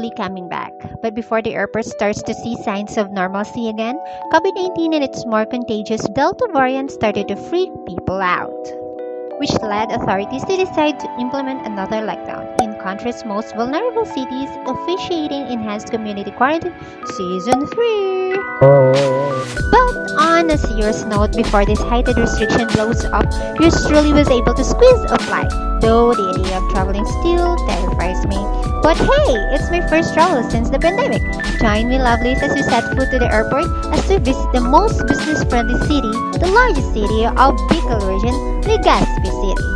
slowly coming back. But before the airport starts to see signs of normalcy again, COVID-19 and its more contagious Delta variant started to freak people out, which led authorities to decide to implement another lockdown. In country's most vulnerable cities, officiating enhanced community quarantine season 3. But on a serious note, before this heightened restriction blows up, yours truly was able to squeeze a flight. Though the idea of traveling still terrifies me. But hey, it's my first travel since the pandemic. Join me, lovelies, as we set foot to the airport as we visit the most business-friendly city, the largest city of Bicol region, Legazpi City.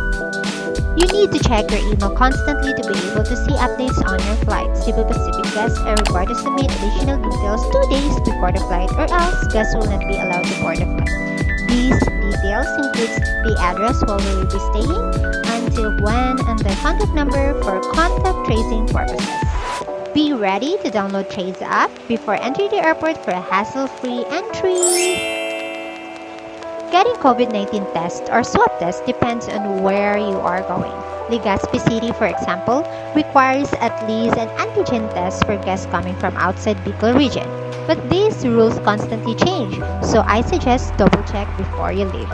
You need to check your email constantly to be able to see updates on your flight. Cebu Pacific guests are required to submit additional details 2 days before the flight, or else guests will not be allowed to board the flight. These details includes the address where we will be staying, until when, and the contact number for contact tracing purposes. Be ready to download Trace app before entering the airport for a hassle-free entry. Getting COVID-19 test or swab test depends on where you are going. Legazpi City, for example, requires at least an antigen test for guests coming from outside Bicol region. But these rules constantly change, so I suggest double-check before you leave.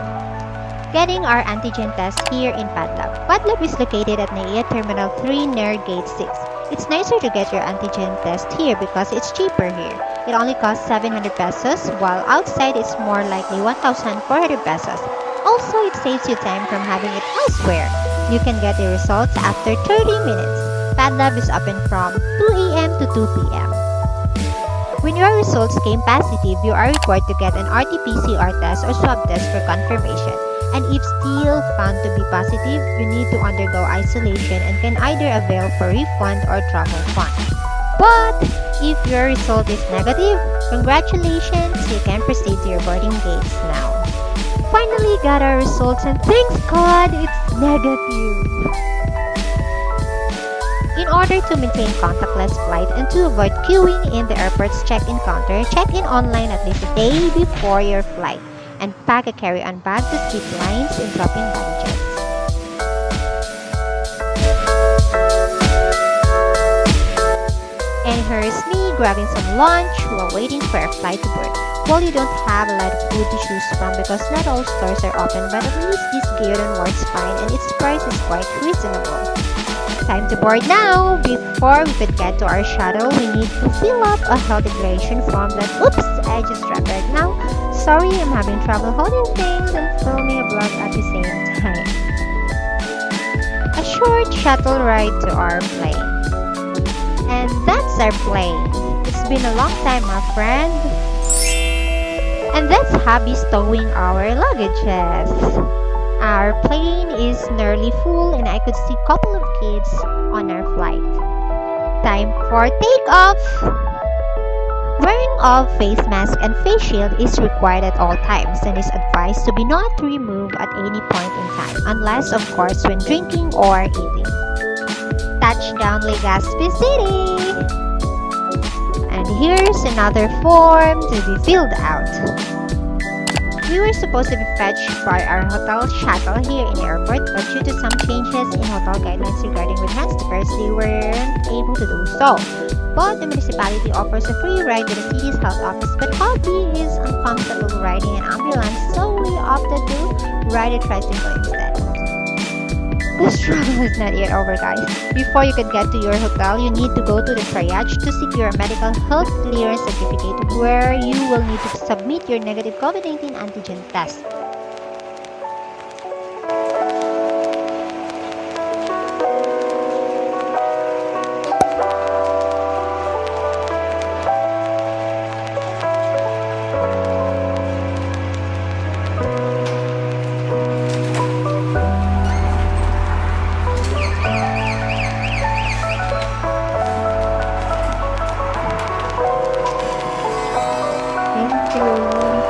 Getting our antigen test here in PADLab. PADLab is located at NAIA Terminal 3 near Gate 6. It's nicer to get your antigen test here because it's cheaper here. It only costs 700 pesos, while outside it's more likely 1,400 pesos. Also, it saves you time from having it elsewhere. You can get the results after 30 minutes. PADLab is open from 2 a.m. to 2 p.m. When your results came positive, you are required to get an RT-PCR test or swab test for confirmation. And if still found to be positive, you need to undergo isolation and can either avail for refund or travel fund. But if your result is negative, congratulations, you can proceed to your boarding gates now. Finally got our results and thanks God it's negative. In order to maintain contactless flight and to avoid queuing in the airport's check-in counter, check in online at least a day before your flight and pack a carry-on bag to skip lines and drop-in baggages. And here's me grabbing some lunch while waiting for a flight to board. Well, you don't have a lot of food to choose from because not all stores are open, but at least this Gyudon works fine and its price is quite reasonable. Time to board now! Before we could get to our shuttle, we need to fill up a health declaration form that, oops, I just dropped right now. Sorry, I'm having trouble holding things and filming a vlog at the same time. A short shuttle ride to our plane. And that's our plane. It's been a long time, my friend. And that's hubby stowing our luggages. Our plane is nearly full and I could see a couple of kids on our flight. Time for takeoff! Wearing of face mask and face shield is required at all times and is advised to be not removed at any point in time, unless of course when drinking or eating. Touchdown Legazpi City! And here's another form to be filled out. We were supposed to be fetched by our hotel shuttle here in the airport, but due to some changes in hotel guidelines regarding with-hand stickers, they weren't able to do so. But the municipality offers a free ride to the city's health office, but hubby is uncomfortable riding an ambulance, so we opted to ride a tricycle instead. This travel is not yet over, guys. Before you can get to your hotel, you need to go to the triage to secure a medical health clearance certificate where you will need to submit your negative COVID-19 antigen test. Thank you.